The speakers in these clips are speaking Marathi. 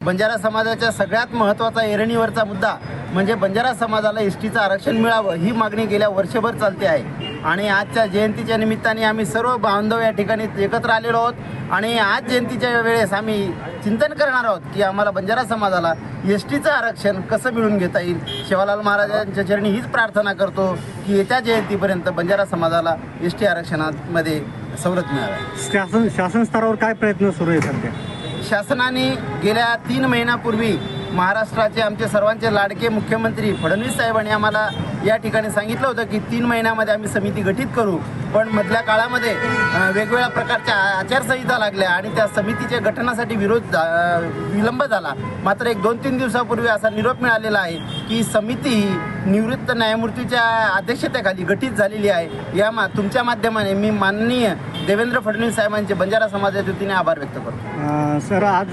बंजारा समाजाच्या सगळ्यात महत्त्वाचा ऐरणीवरचा मुद्दा म्हणजे बंजारा समाजाला एसटीचं आरक्षण मिळावं ही मागणी गेल्या वर्षभर चालते आहे आणि आजच्या जयंतीच्या निमित्ताने आम्ही सर्व बांधव या ठिकाणी एकत्र आलेलो आहोत आणि आज जयंतीच्या वेळेस आम्ही चिंतन करणार आहोत की आम्हाला बंजारा समाजाला एसटीचं आरक्षण कसं मिळवून घेता येईल। शिवालाल महाराजांच्या चरणी हीच प्रार्थना करतो की येत्या जयंतीपर्यंत बंजारा समाजाला एसटी आरक्षणामध्ये सवलत मिळावी। शासन स्तरावर काय प्रयत्न सुरू आहे सध्या? शासनाने गेल्या 3 महिन्यापूर्वी महाराष्ट्राचे आमचे सर्वांचे लाडके मुख्यमंत्री फडणवीस साहेबांनी आम्हाला या ठिकाणी सांगितलं होतं की 3 महिन्यामध्ये आम्ही समिती गठीत करू, पण मधल्या काळामध्ये वेगवेगळ्या प्रकारच्या आचारसंहिता लागल्या आणि त्या समितीच्या गठनासाठी विलंब झाला। मात्र एक 2-3 दिवसापूर्वी असा निरोप मिळालेला आहे की समिती ही निवृत्त न्यायमूर्तीच्या अध्यक्षतेखाली गठीत झालेली आहे। तुमच्या माध्यमाने मी माननीय देवेंद्र फडणवीस साहेबांचे बंजारा समाजाच्या वतीने आभार व्यक्त करतो। सर, आज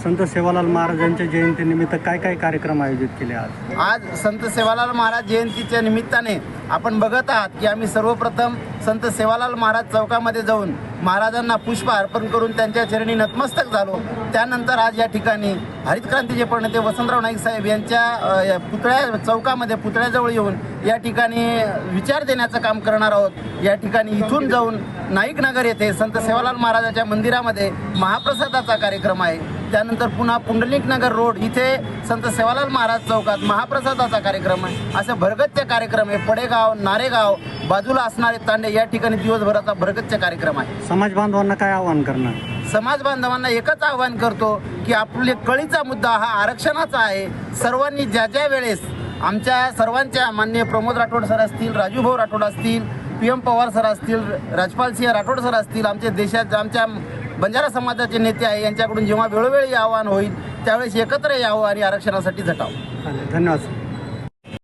संत सेवालाल महाराजांच्या जयंतीनिमित्त काय काय कार्यक्रम आयोजित केले? आज संत सेवालाल महाराज जयंतीच्या निमित्ताने आपण बघत आहात की आम्ही सर्वप्रथम संत सेवालाल महाराज चौकामध्ये जाऊन महाराजांना पुष्प अर्पण करून त्यांच्या चरणी नतमस्तक झालो। त्यानंतर आज या ठिकाणी हरित क्रांतीचे प्रणेते वसंतराव नाईक साहेब यांच्या चौकामध्ये पुतळ्याजवळ येऊन या ठिकाणी विचार देण्याचं काम करणार आहोत। या ठिकाणी इथून जाऊन नाईक नगर येथे संत सेवालाल महाराजांच्या मंदिरामध्ये महाप्रसादाचा कार्यक्रम आहे। त्यानंतर पुन्हा पुंडलिक नगर रोड इथे संत सेवालाल महाराज चौकात महाप्रसादाचा कार्यक्रम आहे। असं भरगच्च कार्यक्रम आहे। पडेगाव, नारेगाव बाजूला असणारे तांडे या ठिकाणी दिवसभराचा भरगच्च कार्यक्रम आहे। समाज बांधवांना काय आवाहन करणार? समाज बांधवांना एकच आवाहन करतो की आपले कळीचा मुद्दा हा आरक्षणाचा आहे। सर्वांनी ज्या वेळेस आमच्या सर्वांच्या माननीय प्रमोद राठोड सर असतील, राजूभाऊ राठोड असतील, PM पवार सर असतील, राजपाल सिंह राठोड सर असतील, आमच्या बंजारा समाजाचे नेते आहे, यांच्याकडून जेव्हा वेळोवेळी आवाहन होईल त्यावेळेस एकत्र यावं आणि आरक्षणासाठी झटावं। धन्यवाद.